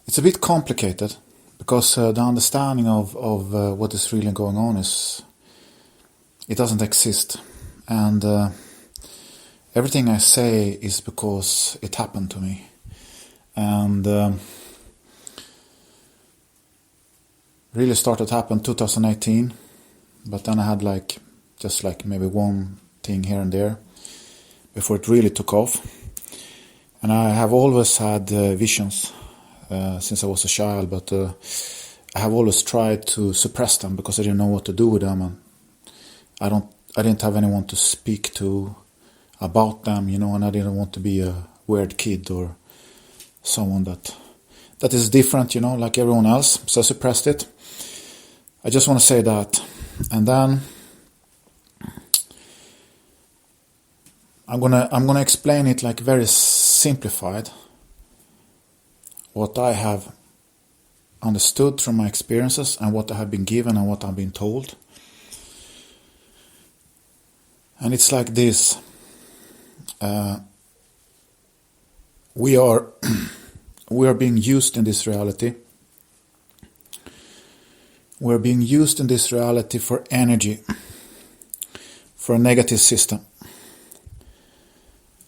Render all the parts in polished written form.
It's a bit complicated because the understanding of what is really going on it doesn't exist, and everything I say is because it happened to me, and really started to happen 2018, but then I had just maybe one thing here and there before it really took off, and I have always had visions. Since I was a child, but I have always tried to suppress them because I didn't know what to do with them, and I didn't have anyone to speak to about them, and I didn't want to be a weird kid or someone that is different, like everyone else. So I suppressed it. I just want to say that, and then I'm gonna explain it very simplified. What I have understood from my experiences and what I have been given and what I've been told. And it's like this. We are being used in this reality. We're being used in this reality for energy, for a negative system.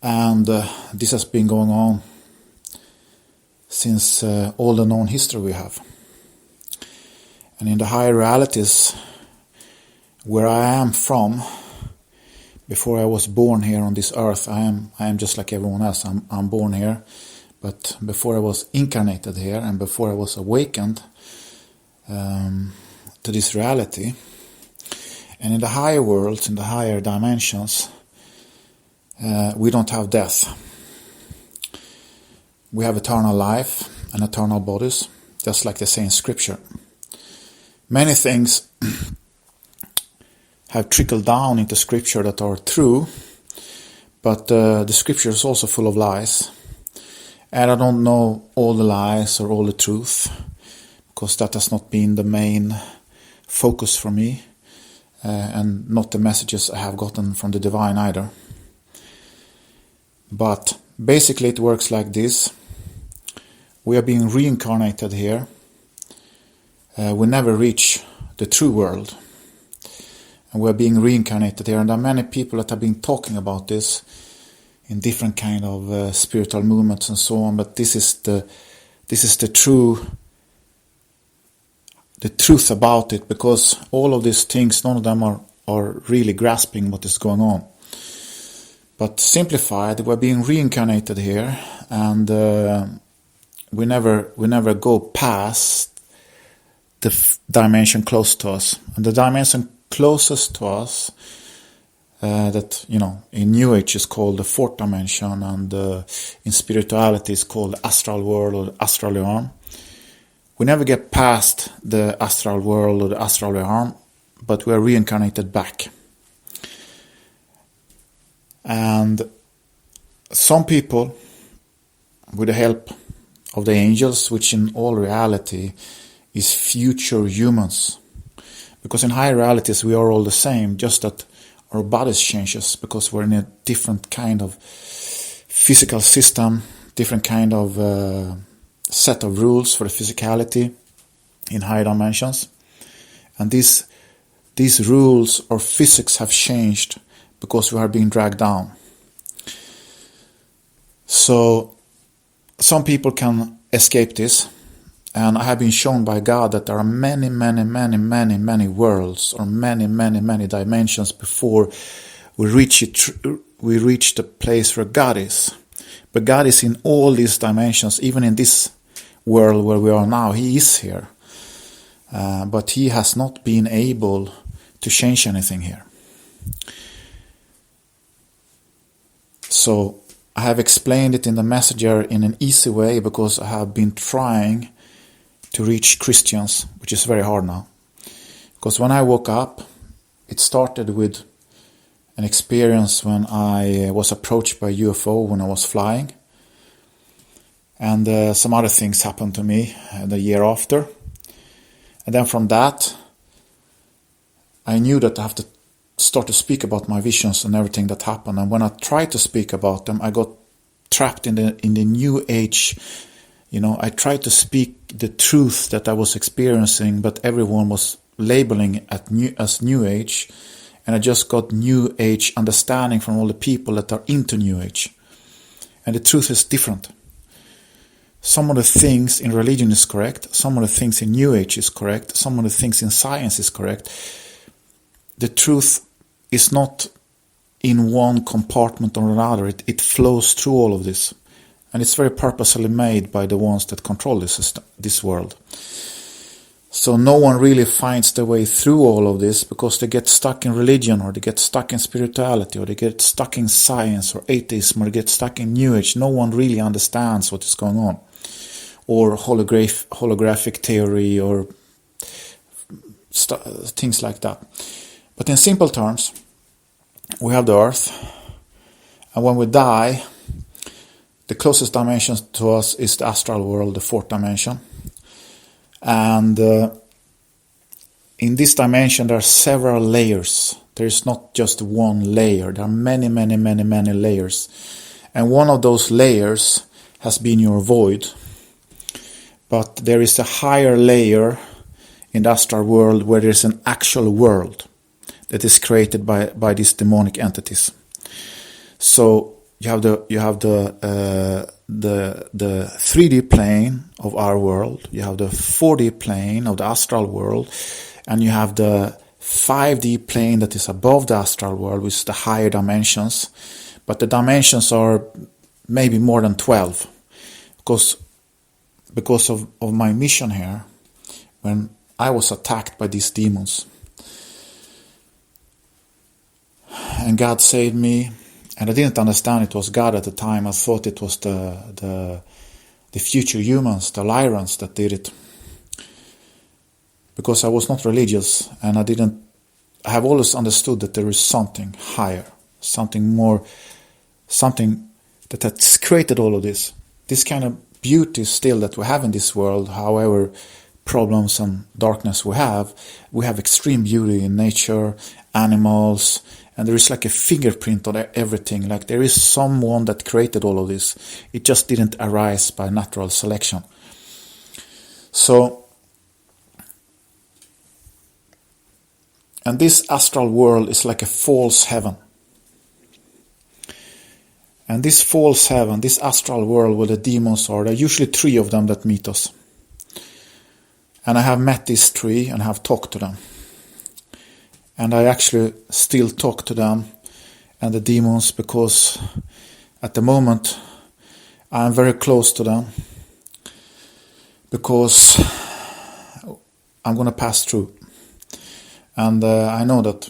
And this has been going on since all the known history we have. And in the higher realities where I am from, before I was born here on this earth, I am just like everyone else. I'm born here, but before I was incarnated here and before I was awakened to this reality, and in the higher worlds, in the higher dimensions, we don't have death. We have eternal life and eternal bodies, just like they say in scripture. Many things have trickled down into scripture that are true, but the scripture is also full of lies. And I don't know all the lies or all the truth, because that has not been the main focus for me, and not the messages I have gotten from the divine either. But basically it works like this. We are being reincarnated here. We never reach the true world. And we are being reincarnated here. And there are many people that have been talking about this in different kind of spiritual movements and so on. But this is the truth about it, because all of these things, none of them are really grasping what is going on. But simplified, we're being reincarnated here, and we never go past the dimension close to us. And the dimension closest to us, that in New Age is called the fourth dimension, and in spirituality is called the astral world or the astral realm. We never get past the astral world or the astral realm, but we are reincarnated back. And some people, with the help of the angels, which in all reality is future humans, because in higher realities we are all the same, just that our bodies changes because we're in a different kind of physical system, different kind of set of rules for the physicality in higher dimensions. And these rules or physics have changed because we are being dragged down. So some people can escape this, and I have been shown by God that there are many worlds or many dimensions before we reach the place where God is. But God is in all these dimensions, even in this world where we are now. He is here, but He has not been able to change anything here. So I have explained it in the messenger in an easy way, because I have been trying to reach Christians, which is very hard now. Because when I woke up, it started with an experience when I was approached by a UFO when I was flying. And some other things happened to me the year after. And then from that, I knew that I have to start to speak about my visions and everything that happened. And when I tried to speak about them, I got trapped in the New Age. I tried to speak the truth that I was experiencing, but everyone was labeling as New Age. And I just got New Age understanding from all the people that are into New Age. And the truth is different. Some of the things in religion is correct. Some of the things in New Age is correct. Some of the things in science is correct. The truth is not in one compartment or another. It flows through all of this. And it's very purposely made by the ones that control this system, this world. So no one really finds their way through all of this because they get stuck in religion, or they get stuck in spirituality, or they get stuck in science or atheism, or they get stuck in New Age. No one really understands what is going on. Or holographic theory, or things like that. But in simple terms, we have the earth, and when we die, the closest dimension to us is the astral world, the fourth dimension. And in this dimension there are several layers. There is not just one layer. There are many layers. And one of those layers has been your void. But there is a higher layer in the astral world where there is an actual world that is created by these demonic entities. So you have the 3D plane of our world, you have the 4D plane of the astral world, and you have the 5D plane that is above the astral world, which is the higher dimensions. But the dimensions are maybe more than 12, because of my mission here, when I was attacked by these demons. And God saved me. And I didn't understand it was God at the time. I thought it was the future humans, the Lyrans, that did it. Because I was not religious, and I have always understood that there is something higher, something more, something that has created all of this. This kind of beauty still that we have in this world, however problems and darkness we have extreme beauty in nature, animals, and there is like a fingerprint on everything. Like there is someone that created all of this. It just didn't arise by natural selection. So, and this astral world is like a false heaven. And this false heaven, this astral world where the demons are, there are usually 3 of them that meet us. And I have met these 3 and have talked to them. And I actually still talk to them and the demons, because at the moment I am very close to them, because I'm going to pass through. And I know that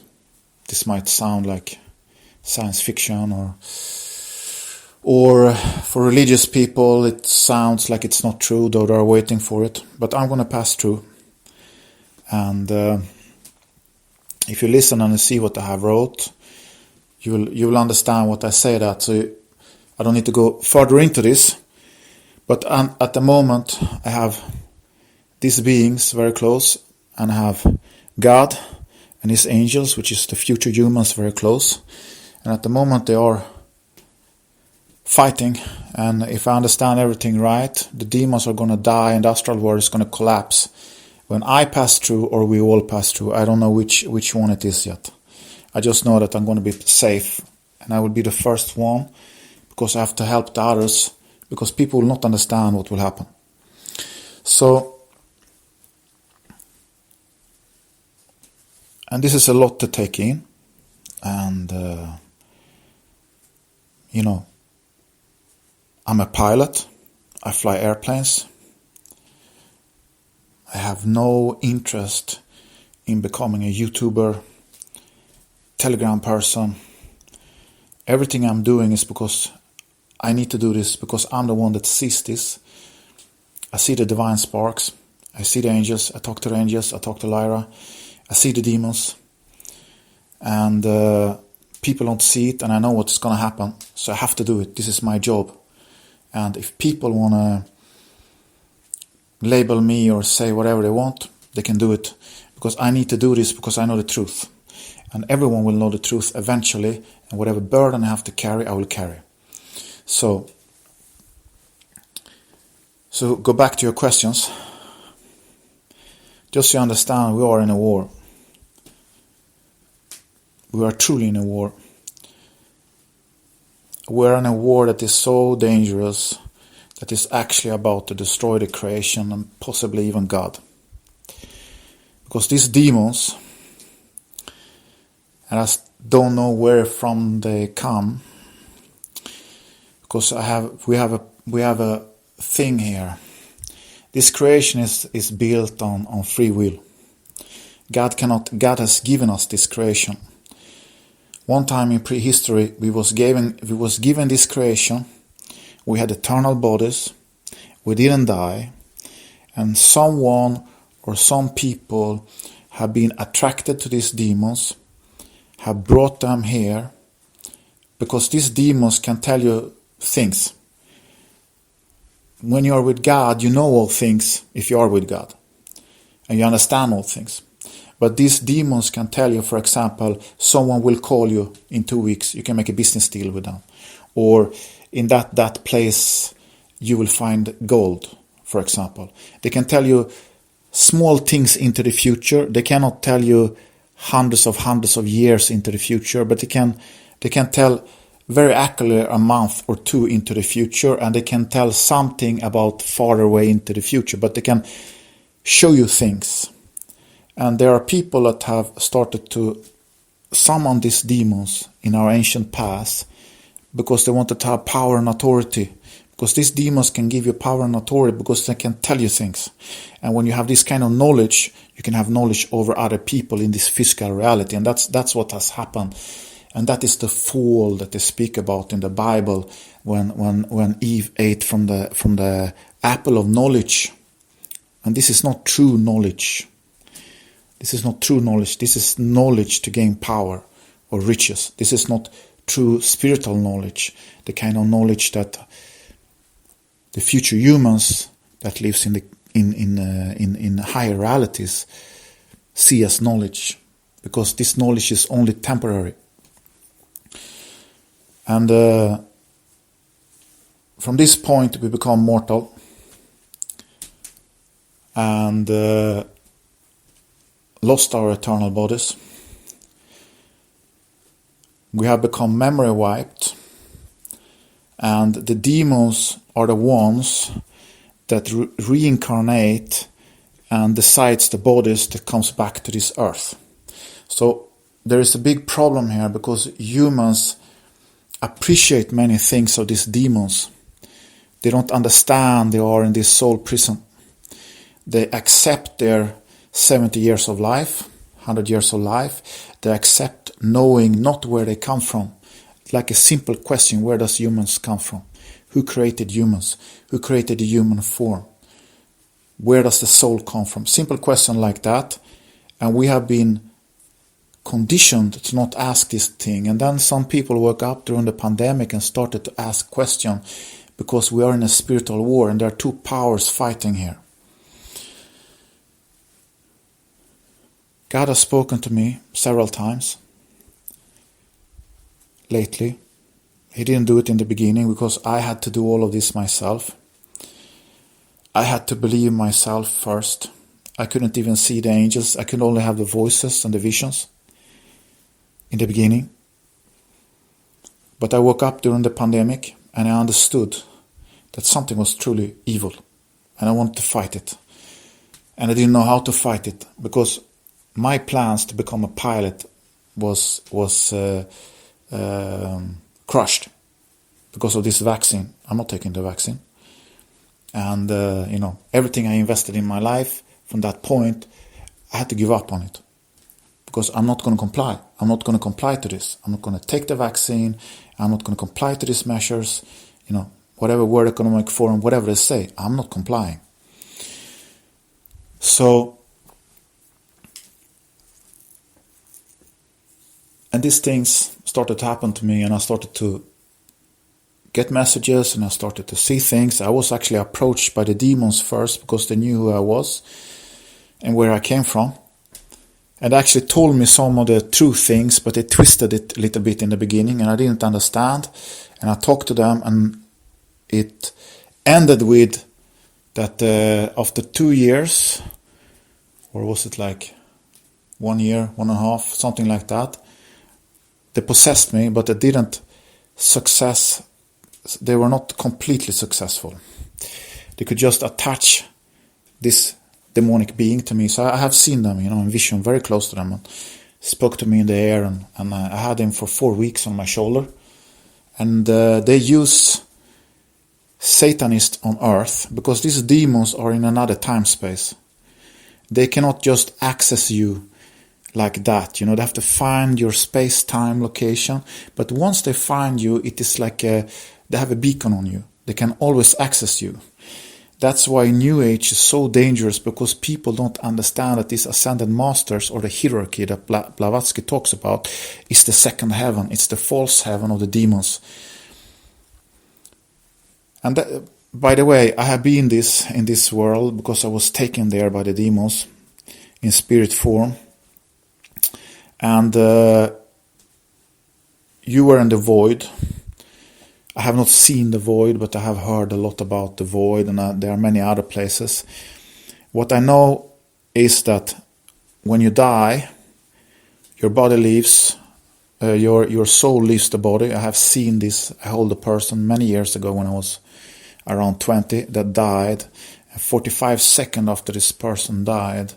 this might sound like science fiction, or for religious people it sounds like it's not true, though they're waiting for it. But I'm going to pass through. And if you listen and see what I have wrote, you will understand what I say that. So I don't need to go further into this. But at the moment I have these beings very close, and I have God and his angels, which is the future humans, very close. And at the moment they are fighting, and if I understand everything right, the demons are going to die and the astral world is going to collapse when I pass through, or we all pass through. I don't know which one it is yet. I just know that I'm going to be safe, and I will be the first one, because I have to help the others, because people will not understand what will happen. So, and this is a lot to take in, and I'm a pilot. I fly airplanes. I have no interest in becoming a YouTuber, Telegram person. Everything I'm doing is because I need to do this, because I'm the one that sees this. I see the divine sparks. I see the angels. I talk to the angels. I talk to Lyra. I see the demons. And people don't see it, and I know what's going to happen, so I have to do it. This is my job. And if people want to label me or say whatever they want, they can do it. Because I need to do this because I know the truth. And everyone will know the truth eventually, and whatever burden I have to carry, I will carry. So go back to your questions. Just so you understand, we are in a war. We are truly in a war. We are in a war that is so dangerous, that is actually about to destroy the creation and possibly even God. Because these demons, and I don't know where from they come, because we have a thing here. This creation is built on free will. God has given us this creation. One time in prehistory, we was given this creation. We had eternal bodies. We didn't die, and someone or some people have been attracted to these demons, have brought them here, because these demons can tell you things. When you are with God, you know all things if you are with God, and you understand all things. But these demons can tell you, for example, someone will call you in 2 weeks, you can make a business deal with them. Or in that place you will find gold, for example. They can tell you small things into the future. They cannot tell you hundreds of years into the future, but they can tell very accurately a month or two into the future, and they can tell something about farther away into the future, but they can show you things. And there are people that have started to summon these demons in our ancient past because they wanted to have power and authority. Because these demons can give you power and authority because they can tell you things. And when you have this kind of knowledge, you can have knowledge over other people in this physical reality. And that's what has happened. And that is the fall that they speak about in the Bible when Eve ate from the apple of knowledge. And this is not true knowledge. This is not true knowledge. This is knowledge to gain power or riches. This is not true spiritual knowledge, the kind of knowledge that the future humans that lives in higher realities see as knowledge, because this knowledge is only temporary. And from this point we become mortal, and lost our eternal bodies. We have become memory wiped, and the demons are the ones that reincarnate and decides the bodies that comes back to this earth. So there is a big problem here, because humans appreciate many things of these demons. They don't understand they are in this soul prison. They accept their 70 years of life, 100 years of life. They accept knowing not where they come from. Like a simple question, where does humans come from? Who created humans? Who created the human form? Where does the soul come from? Simple question like that. And we have been conditioned to not ask this thing. And then some people woke up during the pandemic and started to ask questions, because we are in a spiritual war and there are two powers fighting here. God has spoken to me several times lately. He didn't do it in the beginning because I had to do all of this myself. I had to believe myself first. I couldn't even see the angels. I could only have the voices and the visions in the beginning. But I woke up during the pandemic and I understood that something was truly evil, and I wanted to fight it. And I didn't know how to fight it, because my plans to become a pilot was crushed because of this vaccine. I'm not taking the vaccine. And, everything I invested in my life from that point, I had to give up on it. Because I'm not going to comply. I'm not going to comply to this. I'm not going to take the vaccine. I'm not going to comply to these measures. Whatever World Economic Forum, whatever they say, I'm not complying. So, and these things started to happen to me, and I started to get messages, and I started to see things. I was actually approached by the demons first because they knew who I was and where I came from. And actually told me some of the true things, but they twisted it a little bit in the beginning, and I didn't understand. And I talked to them, and it ended with that after 2 years, or was it like 1 year, 1.5, something like that, they possessed me, but they were not completely successful. They could just attach this demonic being to me. So I have seen them, in vision, very close to them, and spoke to me in the air, and I had him for 4 weeks on my shoulder. And they use Satanists on earth, because these demons are in another time space. They cannot just access you like that, they have to find your space-time location. But once they find you, it is like they have a beacon on you. They can always access you. That's why New Age is so dangerous, because people don't understand that these ascended masters, or the hierarchy that Blavatsky talks about, is the second heaven. It's the false heaven of the demons. And by the way, I have been in this world because I was taken there by the demons in spirit form. And you were in the void. I have not seen the void, but I have heard a lot about the void, and there are many other places. What I know is that when you die, your body leaves, your soul leaves the body. I have seen this. I hold a person many years ago when I was around 20 that died. 45 seconds after this person died,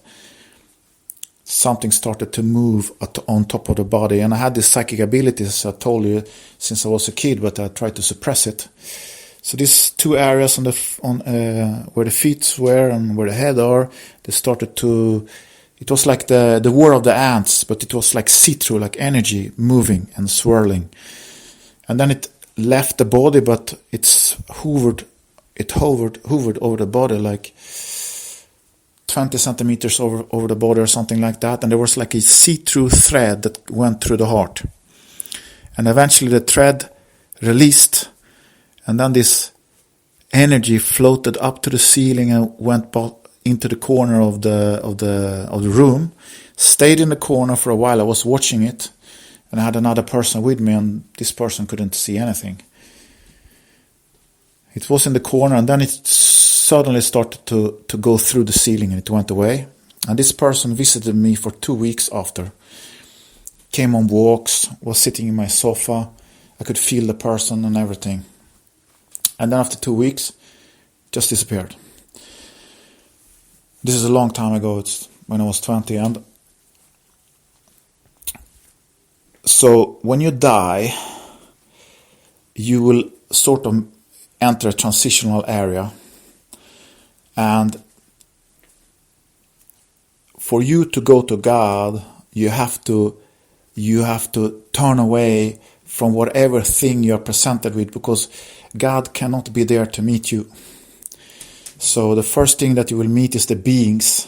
something started to move on top of the body, and I had these psychic abilities, I told you, since I was a kid, but I tried to suppress it. So these two areas where the feet were and where the head are, they started to. It was like the war of the ants, but it was like see-through, like energy moving and swirling, and then it left the body, but it's hovered over the body like 20 centimeters over the body or something like that, and there was like a see-through thread that went through the heart, and eventually the thread released, and then this energy floated up to the ceiling and went into the corner of the room, stayed in the corner for a while. I was watching it, and I had another person with me, and this person couldn't see anything. It was in the corner, and then it suddenly started to go through the ceiling, and it went away. And this person visited me for 2 weeks after. Came on walks, was sitting in my sofa. I could feel the person and everything. And then after 2 weeks, just disappeared. This is a long time ago. It's when I was 20. And so when you die, you will sort of enter a transitional area, and for you to go to God, you have to turn away from whatever thing you are presented with, because God cannot be there to meet you. So the first thing that you will meet is the beings,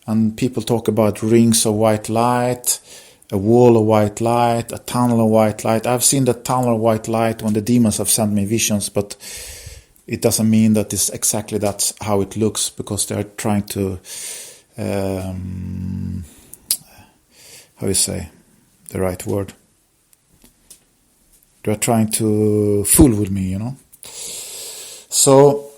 and people talk about rings of white light, a wall of white light, a tunnel of white light. I've seen the tunnel of white light when the demons have sent me visions, but it doesn't mean that it's exactly that's how it looks, because they're trying to, how you say the right word? They're trying to fool with me, So,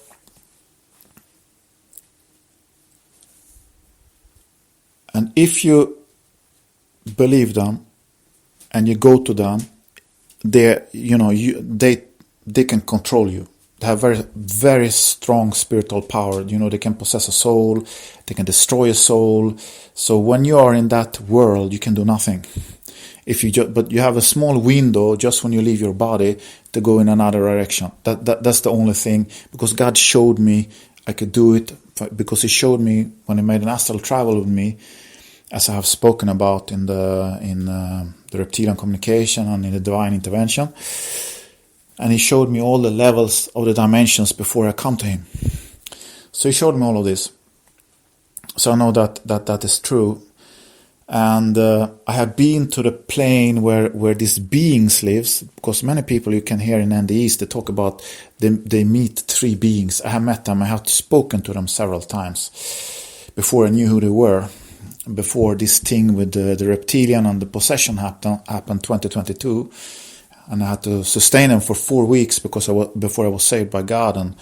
and if you believe them and you go to them, they can control you. They have very, very strong spiritual power. They can possess a soul, they can destroy a soul. So when you are in that world, you can do nothing. But you have a small window just when you leave your body to go in another direction. That's the only thing, because God showed me I could do it, because He showed me when He made an astral travel with me, as I have spoken about in the reptilian communication and in the divine intervention. And He showed me all the levels of the dimensions before I come to Him. So He showed me all of this. So I know that is true. And I have been to the plane where these beings lives, because many people you can hear in NDEs, they talk about they meet three beings. I have met them, I have spoken to them several times before I knew who they were, before this thing with the reptilian and the possession happened 2022, and I had to sustain them for 4 weeks before I was saved by God.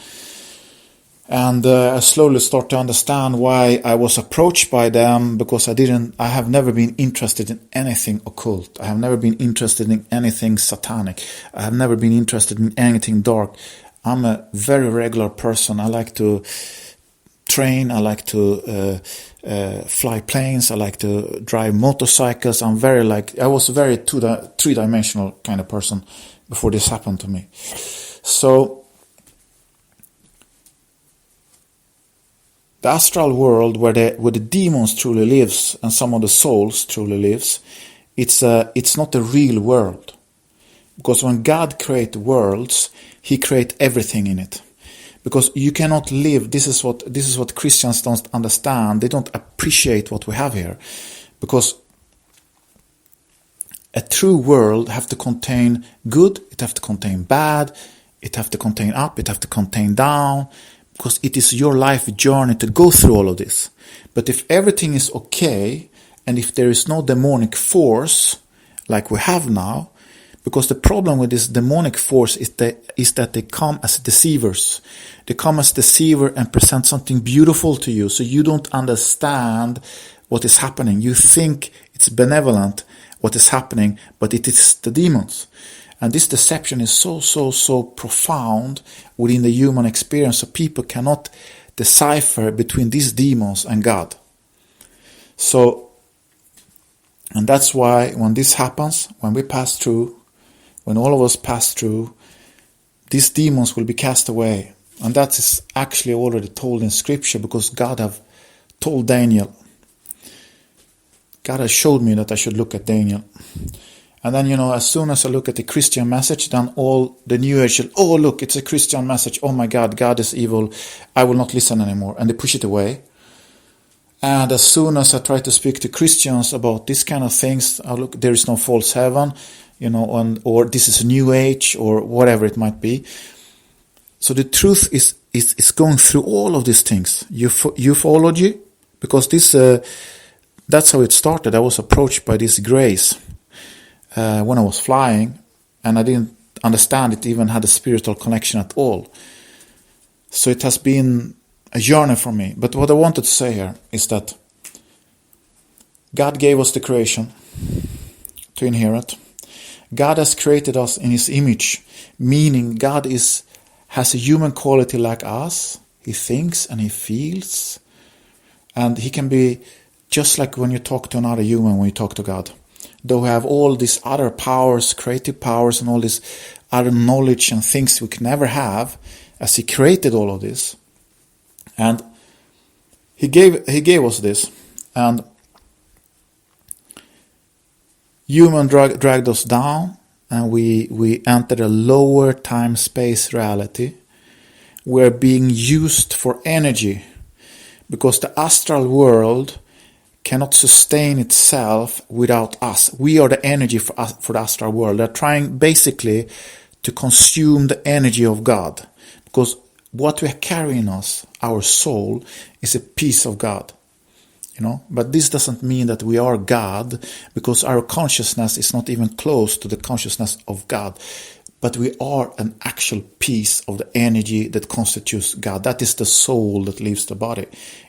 And I slowly start to understand why I was approached by them, because I have never been interested in anything occult. I have never been interested in anything satanic. I have never been interested in anything dark. I'm a very regular person. I like to train. I like to fly planes. I like to drive motorcycles. I was a very three-dimensional kind of person before this happened to me. So the astral world, where the demons truly lives and some of the souls truly lives, it's not a real world. Because when God creates worlds, He creates everything in it. Because you cannot live. This is what Christians don't understand. They don't appreciate what we have here. Because a true world have to contain good, it have to contain bad, it have to contain up, it have to contain down. Because it is your life journey to go through all of this. But if everything is okay, and if there is no demonic force, like we have now, because the problem with this demonic force is that they come as deceivers. They come as deceiver and present something beautiful to you, so you don't understand what is happening. You think it's benevolent, what is happening, but it is the demons. And this deception is so profound within the human experience, so people cannot decipher between these demons and God. So, and that's why when this happens, when we pass through, when all of us pass through, these demons will be cast away. And that is actually already told in Scripture, because God have told Daniel. God has showed me that I should look at Daniel. And then, as soon as I look at the Christian message, then all the New Age, oh, look, it's a Christian message. Oh my God, God is evil. I will not listen anymore. And they push it away. And as soon as I try to speak to Christians about this kind of things, look, there is no false heaven, or this is a New Age, or whatever it might be. So the truth is going through all of these things. Ufology, because that's how it started. I was approached by this grace. When I was flying, and I didn't understand it even had a spiritual connection at all. So it has been a journey for me. But what I wanted to say here is that God gave us the creation to inherit. God has created us in His image, meaning God has a human quality like us. He thinks and He feels, and He can be just like when you talk to another human, when you talk to God. Though we have all these other powers, creative powers, and all this other knowledge and things we can never have, as He created all of this. And He gave us this. And human dragged us down, and we entered a lower time-space reality. We're being used for energy, because the astral world cannot sustain itself without us. We are the energy for the astral world. They're trying basically to consume the energy of God, because what we are carrying us, our soul, is a piece of God. But this doesn't mean that we are God, because our consciousness is not even close to the consciousness of God. But we are an actual piece of the energy that constitutes God. That is the soul that leaves the body.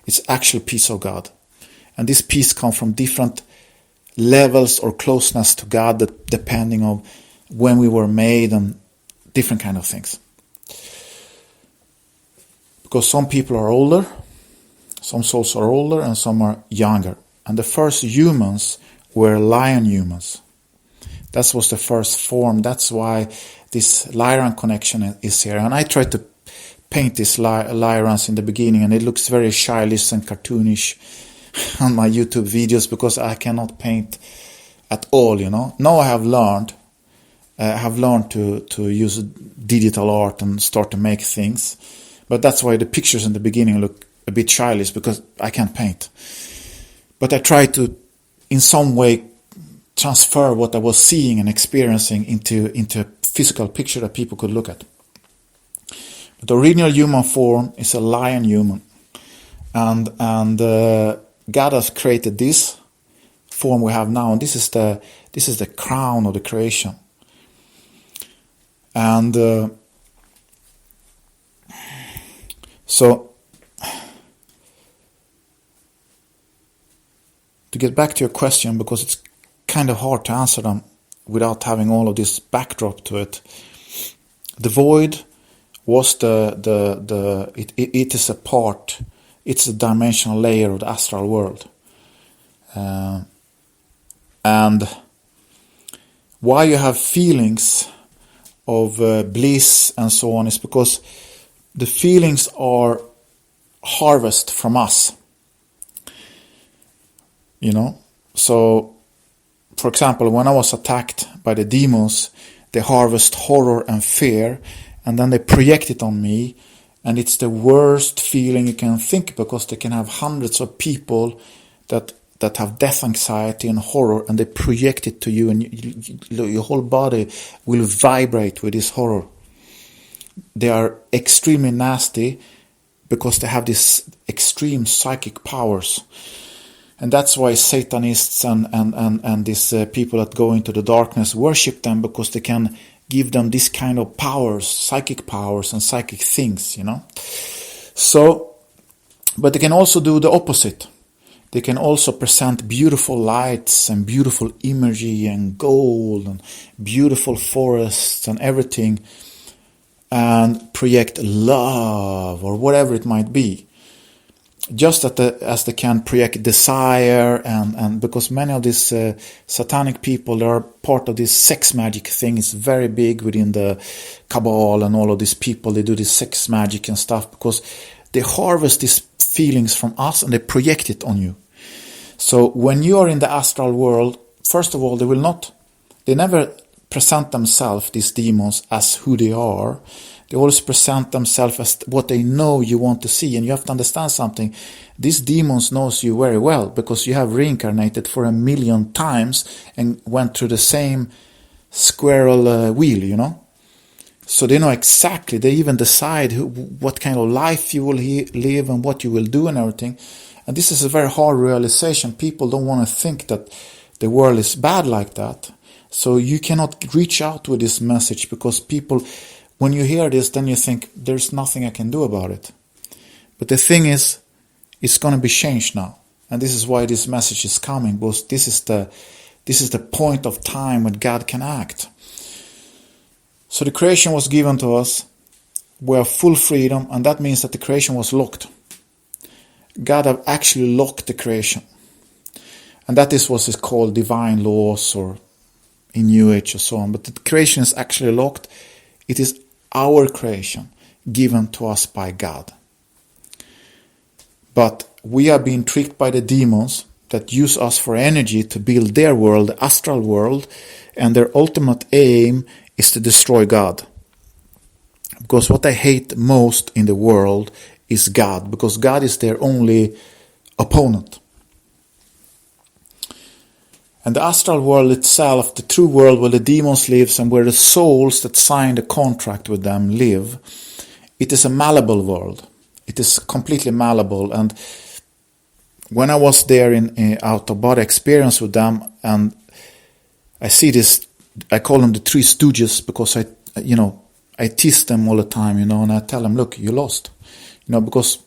It's actual piece of God. And this piece comes from different levels or closeness to God, depending on when we were made and different kind of things. Because some people are older, some souls are older, and some are younger. And the first humans were lion humans. That was the first form. That's why this Lyran connection is here. And I tried to paint these Lyrans in the beginning, and it looks very childish and cartoonish on my YouTube videos, because I cannot paint at all, Now I have learned to use digital art and start to make things. But that's why the pictures in the beginning look a bit childish, because I can't paint. But I try to in some way transfer what I was seeing and experiencing into a physical picture that people could look at. But the original human form is a lion human, and God has created this form we have now, and this is the crown of the creation. And so to get back to your question, because it's kind of hard to answer them without having all of this backdrop to it. The void was it is a part, it's a dimensional layer of the astral world. And why you have feelings of bliss and so on is because the feelings are harvest from us. So, for example, when I was attacked by the demons, they harvest horror and fear, and then they project it on me, and it's the worst feeling you can think, because they can have hundreds of people that have death anxiety and horror, and they project it to you, and your whole body will vibrate with this horror. They are extremely nasty because they have these extreme psychic powers. And that's why Satanists and these people that go into the darkness worship them, because they can give them this kind of powers, psychic powers and psychic things, So, but they can also do the opposite. They can also present beautiful lights and beautiful imagery and gold and beautiful forests and everything, and project love or whatever it might be. Just as they can project desire, and because many of these satanic people, they are part of this sex magic thing. It's very big within the Cabal, and all of these people, they do this sex magic and stuff, because they harvest these feelings from us and they project it on you. So when you are in the astral world, first of all, they never present themselves, these demons, as who they are. They always present themselves as what they know you want to see. And you have to understand something. These demons knows you very well, because you have reincarnated for 1,000,000 times and went through the same squirrel wheel, So they know exactly. They even decide what kind of life you will live and what you will do and everything. And this is a very hard realization. People don't want to think that the world is bad like that. So you cannot reach out with this message, because people, when you hear this, then you think, there's nothing I can do about it. But the thing is, it's going to be changed now. And this is why this message is coming, because this is the point of time when God can act. So the creation was given to us. We have full freedom, and that means that the creation was locked. God have actually locked the creation. And that is what is called divine laws, or in New Age or so on. But the creation is actually locked. It is our creation, given to us by God. But we are being tricked by the demons that use us for energy to build their world, the astral world, and their ultimate aim is to destroy God. Because what they hate most in the world is God, because God is their only opponent. And the astral world itself, the true world where the demons live and where the souls that signed a contract with them live, it is a malleable world. It is completely malleable. And when I was there in out-of-body experience with them, and I see this, I call them the Three Stooges, because I tease them all the time, and I tell them, look, you lost, because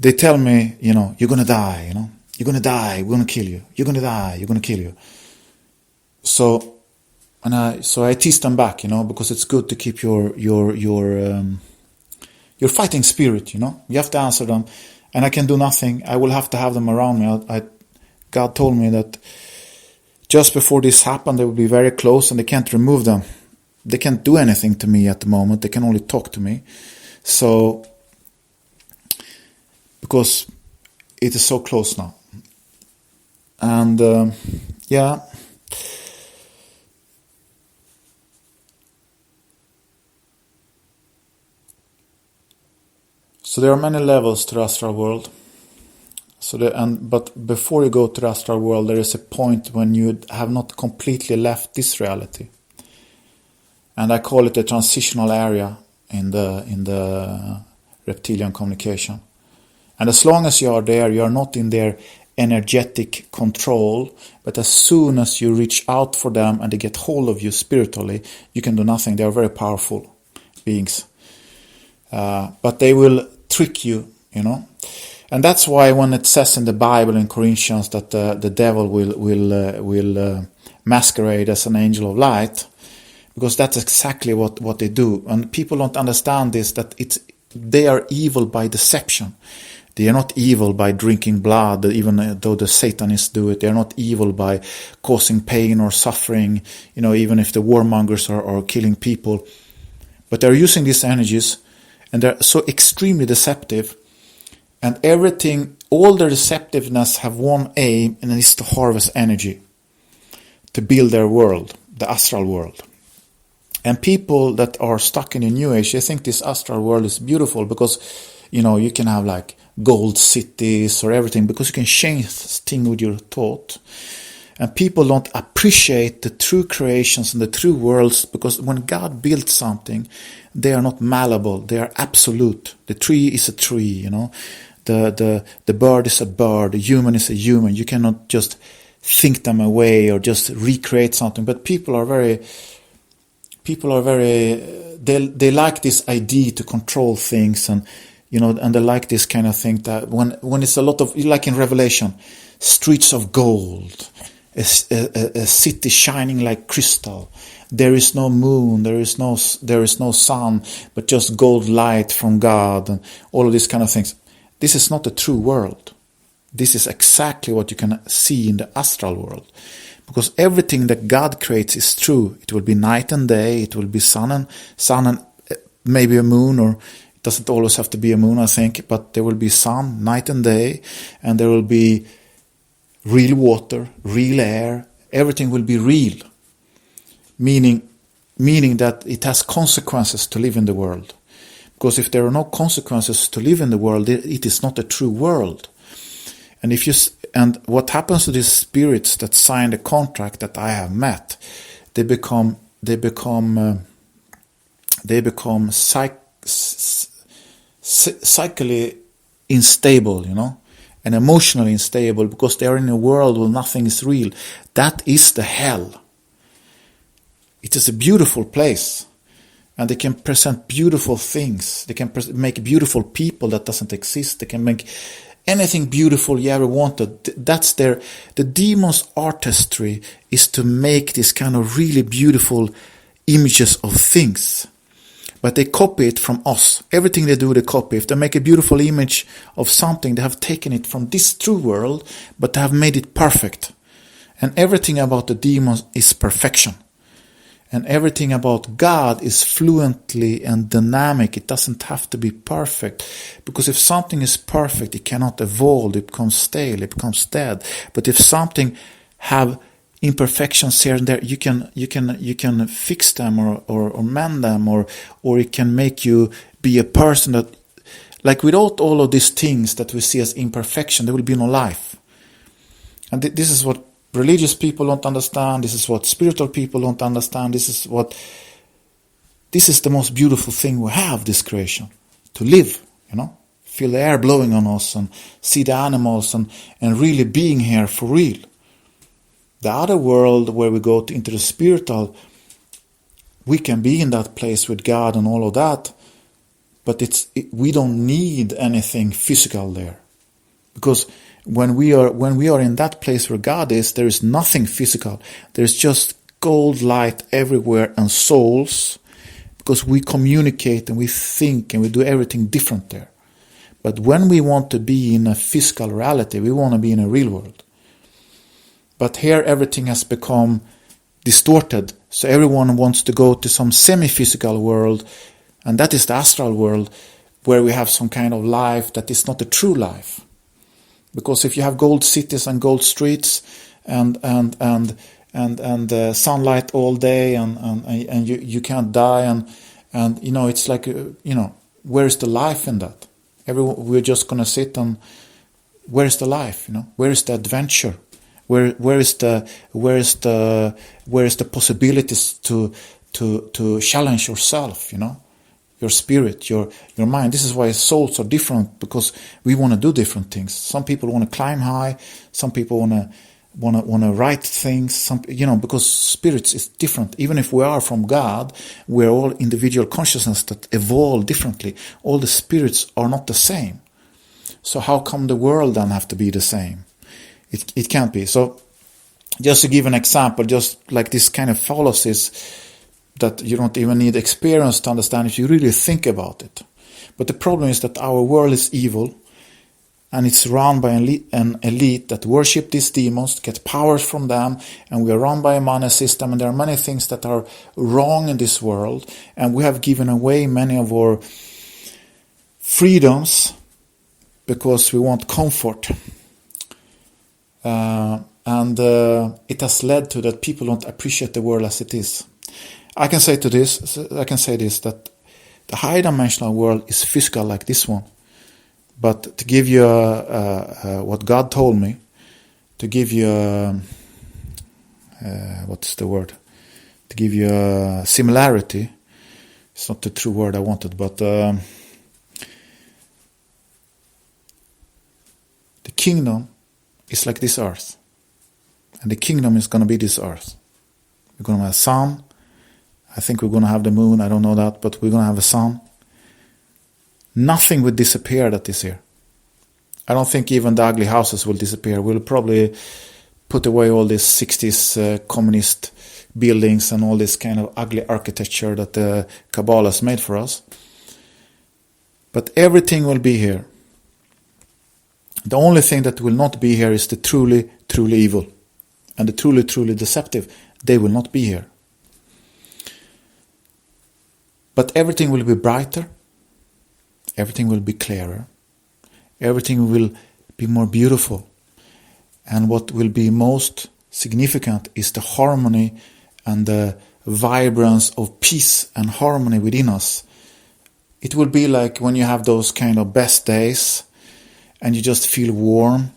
they tell me, you're going to die, You're going to die, we're going to kill you. You're going to die, you're going to kill you. So I tease them back, because it's good to keep your fighting spirit, You have to answer them. And I can do nothing. I will have to have them around me. God told me that just before this happened, they will be very close and they can't remove them. They can't do anything to me at the moment. They can only talk to me. So, because it is so close now. And, yeah. So there are many levels to the astral world. But before you go to the astral world, there is a point when you have not completely left this reality. And I call it a transitional area in the reptilian communication. And as long as you are there, you are not in their energetic control, but as soon as you reach out for them and they get hold of you spiritually, you can do nothing. They are very powerful beings. But they will trick you, And that's why when it says in the Bible in Corinthians that the devil will masquerade as an angel of light, because that's exactly what they do. And people don't understand this, that they are evil by deception. They are not evil by drinking blood, even though the Satanists do it. They are not evil by causing pain or suffering, even if the warmongers are killing people. But they're using these energies, and they're so extremely deceptive. And all their deceptiveness have one aim, and it's to harvest energy, to build their world, the astral world. And people that are stuck in the New Age, they think this astral world is beautiful because, you can have like gold cities or everything, because you can change things with your thought. And people don't appreciate the true creations and the true worlds, because when God built something, they are not malleable, they are absolute. The tree is a tree, the bird is a bird, the human is a human. You cannot just think them away or just recreate something. But people are very, they like this idea to control things, and and they like this kind of thing that when it's a lot of, like in Revelation, streets of gold, a city shining like crystal. There is no moon, there is no sun, but just gold light from God, and all of these kind of things. This is not a true world. This is exactly what you can see in the astral world. Because everything that God creates is true. It will be night and day, it will be sun and maybe a moon, or it doesn't always have to be a moon, I think, but there will be sun, night and day, and there will be real water, real air. Everything will be real. Meaning that it has consequences to live in the world. Because if there are no consequences to live in the world, it is not a true world. And what happens to these spirits that sign the contract that I have met? They become psychically unstable, and emotionally unstable, because they are in a world where nothing is real. That is the hell. It is a beautiful place, and they can present beautiful things. They can make beautiful people that doesn't exist. They can make anything beautiful you ever wanted. That's the demon's artistry is to make this kind of really beautiful images of things. But they copy it from us. Everything they do, they copy. If they make a beautiful image of something, they have taken it from this true world, but they have made it perfect. And everything about the demons is perfection. And everything about God is fluently and dynamic. It doesn't have to be perfect. Because if something is perfect, it cannot evolve. It becomes stale. It becomes dead. But if something have imperfections here and there, you can fix them or mend them, or it can make you be a person that, like, without all of these things that we see as imperfection, there will be no life. And this is what religious people don't understand. This is what spiritual people don't understand. This is the most beautiful thing we have, this creation, to live, feel the air blowing on us and see the animals and really being here for real. The other world where we go into the spiritual, we can be in that place with God and all of that, but we don't need anything physical there, because when we are in that place where God is, there is nothing physical. There's just gold light everywhere and souls, because we communicate and we think and we do everything different there. But when we want to be in a physical reality, we want to be in a real world. But here everything has become distorted. So everyone wants to go to some semi-physical world, and that is the astral world, where we have some kind of life that is not a true life. Because if you have gold cities and gold streets and sunlight all day and you can't die and it's like where is the life in that? We're just gonna sit and where is the life? Where is the adventure? Where is the possibilities to challenge yourself? Your spirit, your mind. This is why souls are different, because we want to do different things. Some people want to climb high. Some people want to write things. Because spirits is different. Even if we are from God, we're all individual consciousness that evolve differently. All the spirits are not the same. So how come the world then have to be the same? It can't be. So just to give an example, just like this kind of fallacies that you don't even need experience to understand if you really think about it. But the problem is that our world is evil, and it's run by an elite that worship these demons, get powers from them, and we are run by a money system, and there are many things that are wrong in this world, and we have given away many of our freedoms because we want comfort. And it has led to that people don't appreciate the world as it is. I can say this, that the high dimensional world is physical like this one. But to give you what God told me, to give you to give you a similarity, it's not the true word I wanted, but the kingdom is like this earth. And the kingdom is going to be this earth. We're going to have a sun. I think we're going to have the moon. I don't know that, but we're going to have a sun. Nothing will disappear that is here. I don't think even the ugly houses will disappear. We'll probably put away all these 60s communist buildings and all this kind of ugly architecture that the Kabbalah has made for us. But everything will be here. The only thing that will not be here is the truly, truly evil. And the truly, truly deceptive. They will not be here. But everything will be brighter. Everything will be clearer. Everything will be more beautiful. And what will be most significant is the harmony and the vibrance of peace and harmony within us. It will be like when you have those kind of best days and you just feel warm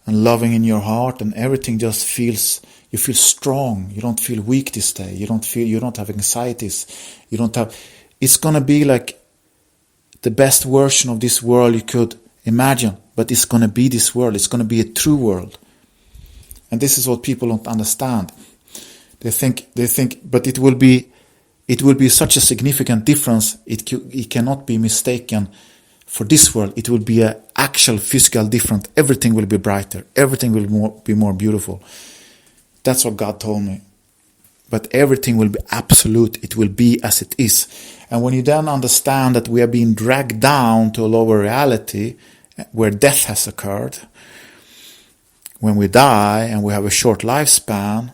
and loving in your heart, and everything just feels, you feel strong. You don't feel weak this day. You don't have anxieties. It's going to be like the best version of this world you could imagine, but it's going to be this world. It's going to be a true world. And this is what people don't understand. They think, but it will be such a significant difference. It cannot be mistaken for this world. It will be an actual physical difference. Everything will be brighter. Everything will be more beautiful. That's what God told me. But everything will be absolute. It will be as it is. And when you then understand that we are being dragged down to a lower reality where death has occurred, when we die and we have a short lifespan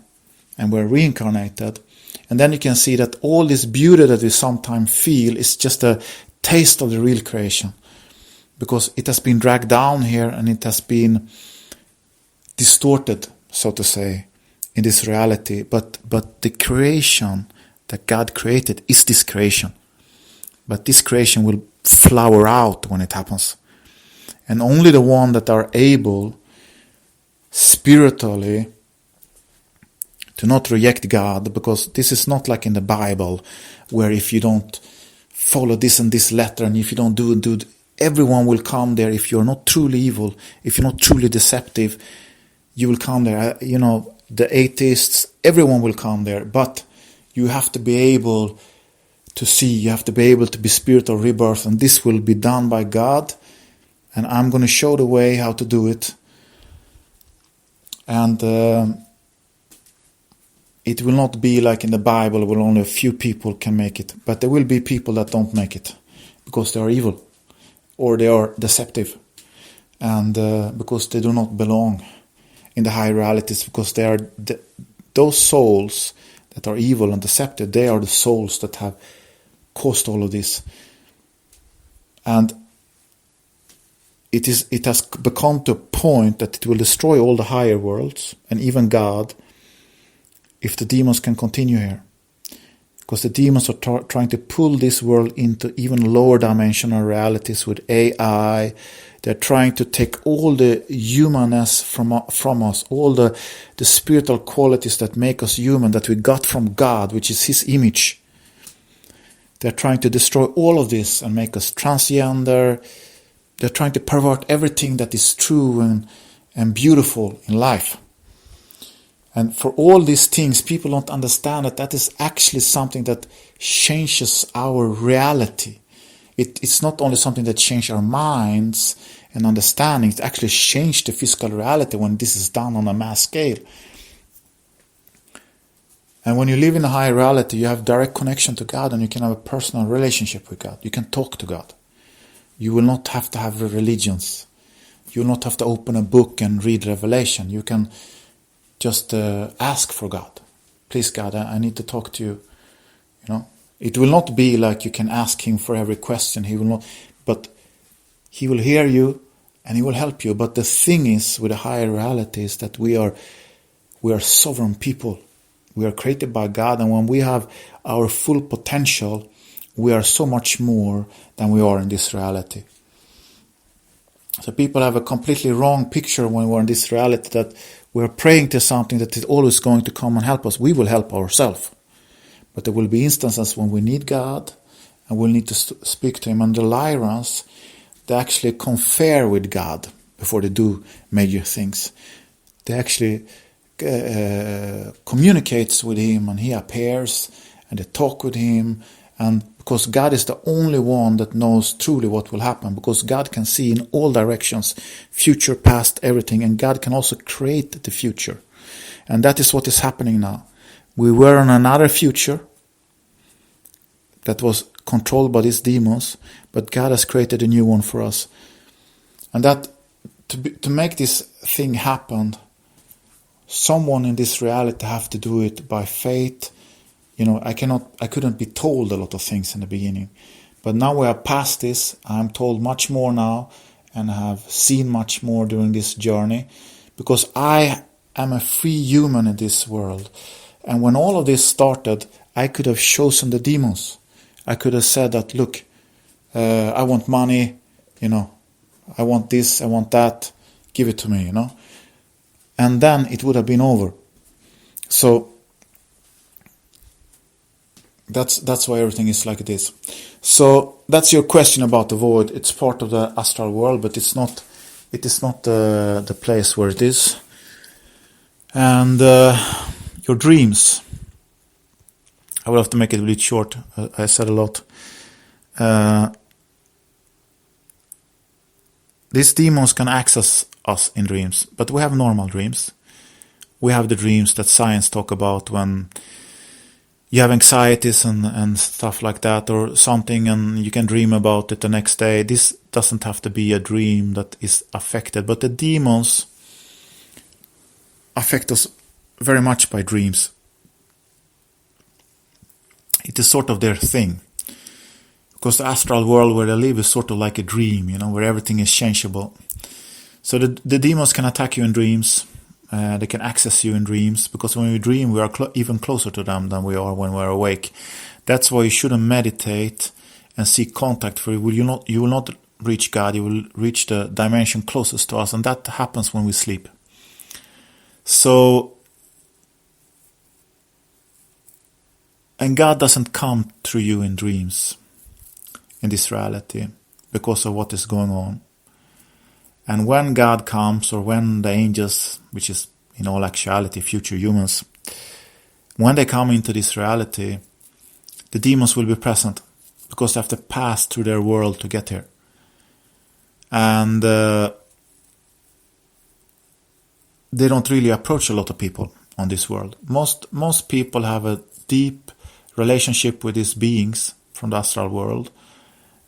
and we're reincarnated, and then you can see that all this beauty that we sometimes feel is just a taste of the real creation, because it has been dragged down here and it has been distorted, so to say, in this reality. But the creation that God created is this creation. But this creation will flower out when it happens. And only the one that are able spiritually to not reject God, because this is not like in the Bible, where if you don't follow this and this letter, and if you don't do everyone will come there. If you're not truly evil, if you're not truly deceptive, you will come there. The atheists, everyone will come there, but you have to be able to see, you have to be able to be spiritual rebirth, and this will be done by God, and I'm going to show the way how to do it. And it will not be like in the Bible where only a few people can make it, but there will be people that don't make it because they are evil or they are deceptive, and because they do not belong in the higher realities, because they are those souls that are evil and deceptive. They are the souls that have caused all of this, and it has become to a point that it will destroy all the higher worlds and even God if the demons can continue here. Because the demons are trying to pull this world into even lower dimensional realities with AI. They're trying to take all the humanness from us, all the spiritual qualities that make us human, that we got from God, which is His image. They're trying to destroy all of this and make us transgender. They're trying to pervert everything that is true and beautiful in life. And for all these things, people don't understand that is actually something that changes our reality. It's not only something that changes our minds and understanding, it actually changes the physical reality when this is done on a mass scale. And when you live in a higher reality, you have direct connection to God and you can have a personal relationship with God. You can talk to God. You will not have to have religions. You will not have to open a book and read Revelation. You can just ask for God. Please, God, I need to talk to you. You know, it will not be like you can ask Him for every question. He will not, but He will hear you and He will help you. But the thing is, with a higher reality, is that we are sovereign people. We are created by God, and when we have our full potential, we are so much more than we are in this reality. So people have a completely wrong picture when we're in this reality, that we're praying to something that is always going to come and help us. We will help ourselves. But there will be instances when we need God and we'll need to speak to Him. And the Lyrans, they actually confer with God before they do major things. They actually communicates with Him, and He appears and they talk with Him. And because God is the only one that knows truly what will happen, because God can see in all directions, future, past, everything, and God can also create the future. And that is what is happening now. We were in another future that was controlled by these demons, but God has created a new one for us. And that to make this thing happen, someone in this reality have to do it by faith. You know, I couldn't be told a lot of things in the beginning. But now we are past this. I'm told much more now and have seen much more during this journey, because I am a free human in this world. And when all of this started, I could have chosen the demons. I could have said that, look, I want money, you know, I want this, I want that, give it to me, you know. And then it would have been over. So that's why everything is like it is. So that's your question about the void. It's part of the astral world, but it is not the place where it is. And your dreams, I will have to make it a bit short. I said a lot. These demons can access us in dreams, but we have normal dreams. We have the dreams that science talk about when you have anxieties and stuff like that, or something, and you can dream about it the next day. This doesn't have to be a dream that is affected, but the demons affect us very much by dreams. It is sort of their thing. Because the astral world where they live is sort of like a dream, you know, where everything is changeable. So the demons can attack you in dreams. They can access you in dreams, because when we dream, we are even closer to them than we are when we're awake. That's why you shouldn't meditate and seek contact, for you will not reach God. You will reach the dimension closest to us, and that happens when we sleep. So, and God doesn't come through you in dreams, in this reality, because of what is going on. And when God comes, or when the angels, which is in all actuality future humans, when they come into this reality, the demons will be present, because they have to pass through their world to get here. And they don't really approach a lot of people on this world. Most people have a deep relationship with these beings from the astral world,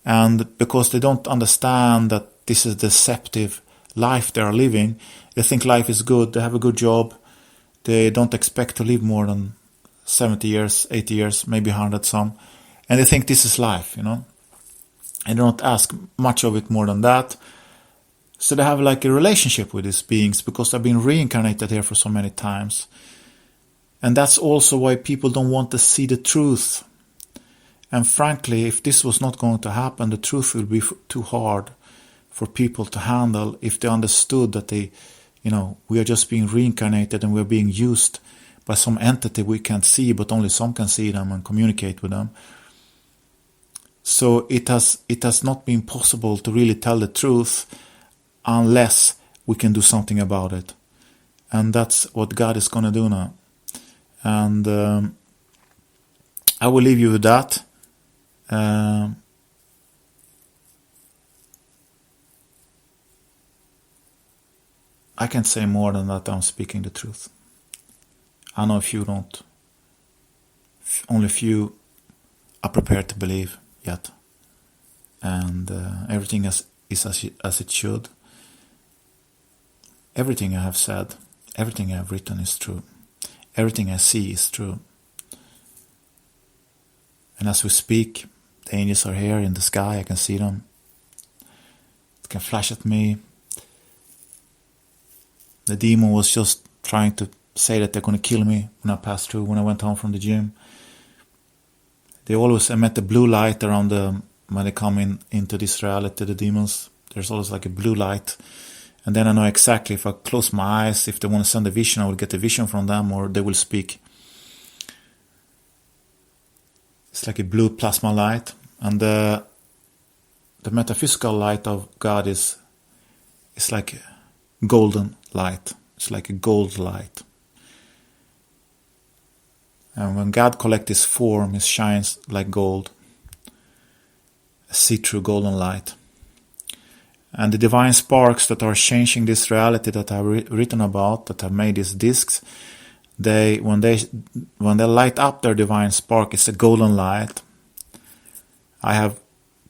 and because they don't understand that this is deceptive life they are living, they think life is good, they have a good job, they don't expect to live more than 70 years, 80 years, maybe 100 some, and they think this is life, you know, and they don't ask much of it more than that. So they have like a relationship with these beings, because they've been reincarnated here for so many times. And that's also why people don't want to see the truth And frankly, if this was not going to happen, the truth will be too hard for people to handle if they understood that we are just being reincarnated and we're being used by some entity we can't see, but only some can see them and communicate with them. So it has not been possible to really tell the truth unless we can do something about it. And that's what God is going to do now. And I will leave you with that. I can't say more than that. I'm speaking the truth. I know if you don't. Only few are prepared to believe yet. And everything is as it should. Everything I have said, everything I have written is true. Everything I see is true. And as we speak, the angels are here in the sky. I can see them. They can flash at me. The demon was just trying to say that they're going to kill me when I passed through, when I went home from the gym. They always emit a blue light around when they come into this reality, the demons. There's always like a blue light. And then I know exactly if I close my eyes, if they want to send a vision, I will get a vision from them or they will speak. It's like a blue plasma light. And the metaphysical light of God is like a golden light. It's like a gold light. And when God collects his form, it shines like gold. A see-through golden light. And the divine sparks that are changing this reality that I've written about, that have made these discs, when they light up their divine spark, it's a golden light. I have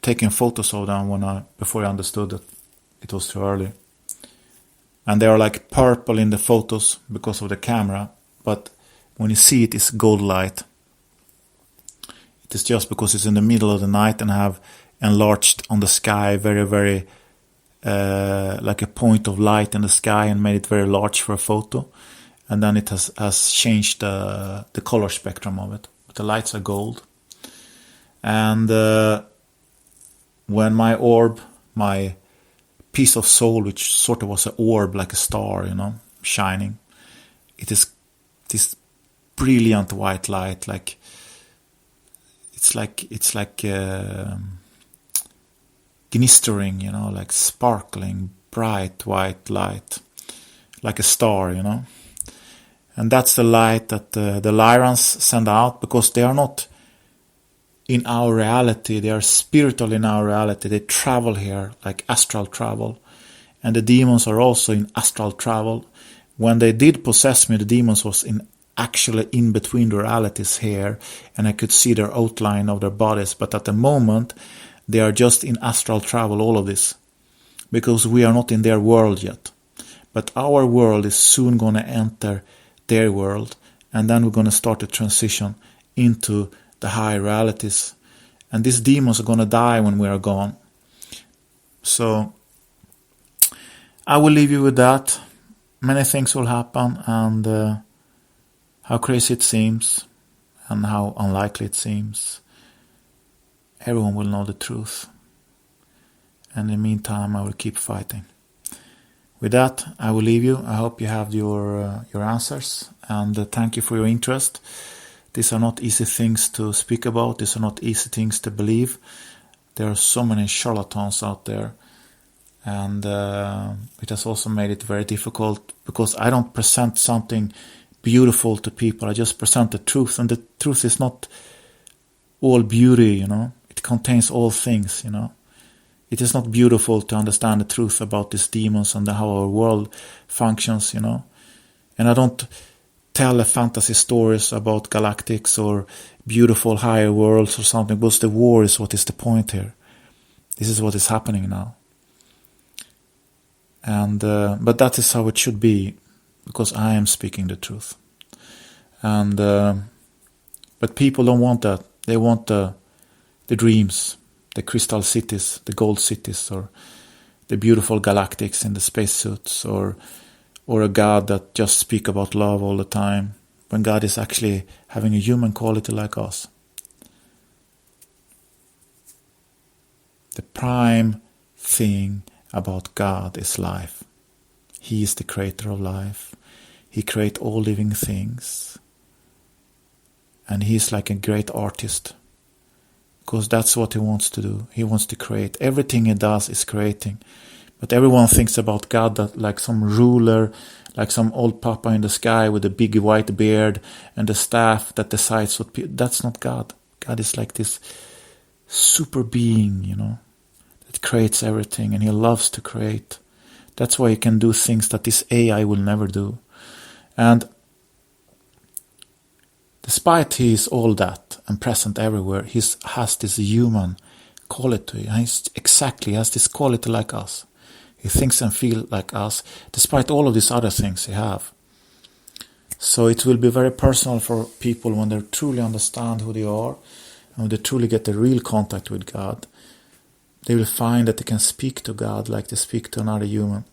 taken photos of them before I understood that it was too early. And they are like purple in the photos because of the camera, but when you see it, it's gold light. It is just because it's in the middle of the night and I have enlarged on the sky very, very like a point of light in the sky and made it very large for a photo. And then it has changed the color spectrum of it. But the lights are gold. And when my orb, my piece of soul, which sort of was an orb, like a star, shining, it is this brilliant white light, like it's like gnistering, like sparkling bright white light, like a star, and that's the light that the Lyrans send out, because they are not in our reality, they are spiritual in our reality. They travel here like astral travel, and the demons are also in astral travel. When they did possess me, the demons was actually in between the realities here, and I could see their outline of their bodies, but at the moment they are just in astral travel, all of this, because we are not in their world yet. But our world is soon going to enter their world, and then we're going to start to transition into the high realities. And these demons are going to die when we are gone. So I will leave you with that. Many things will happen, and how crazy it seems and how unlikely it seems, everyone will know the truth. And in the meantime, I will keep fighting. With that, I will leave you. I hope you have your answers, and thank you for your interest. These are not easy things to speak about. These are not easy things to believe. There are so many charlatans out there, and it has also made it very difficult, because I don't present something beautiful to people. I just present the truth, and the truth is not all beauty, It contains all things, It is not beautiful to understand the truth about these demons and how our world functions, And I don't tell fantasy stories about galactics or beautiful higher worlds or something, because the war is what is the point here. This is what is happening now. And but that is how it should be, because I am speaking the truth. And but people don't want that. They want the dreams, the crystal cities, the gold cities, or the beautiful galactics in the spacesuits, or a God that just speak about love all the time, when God is actually having a human quality like us. The prime thing about God is life. He is the creator of life. He creates all living things. And he's like a great artist. Because that's what he wants to do. He wants to create. Everything he does is creating. But everyone thinks about God that like some ruler, like some old papa in the sky with a big white beard and the staff that decides what people... That's not God. God is like this super being, that creates everything, and he loves to create. That's why he can do things that this AI will never do. And despite he is all that and present everywhere, he has this human quality. He has this quality like us. He thinks and feels like us, despite all of these other things he have. So it will be very personal for people when they truly understand who they are, and when they truly get the real contact with God. They will find that they can speak to God like they speak to another human.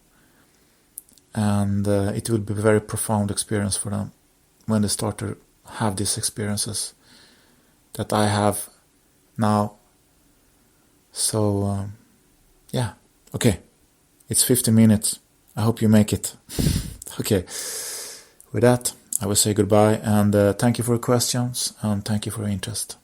And it will be a very profound experience for them when they start to have these experiences that I have now. So, okay. It's 50 minutes. I hope you make it. Okay. With that, I will say goodbye, and thank you for your questions, and thank you for your interest.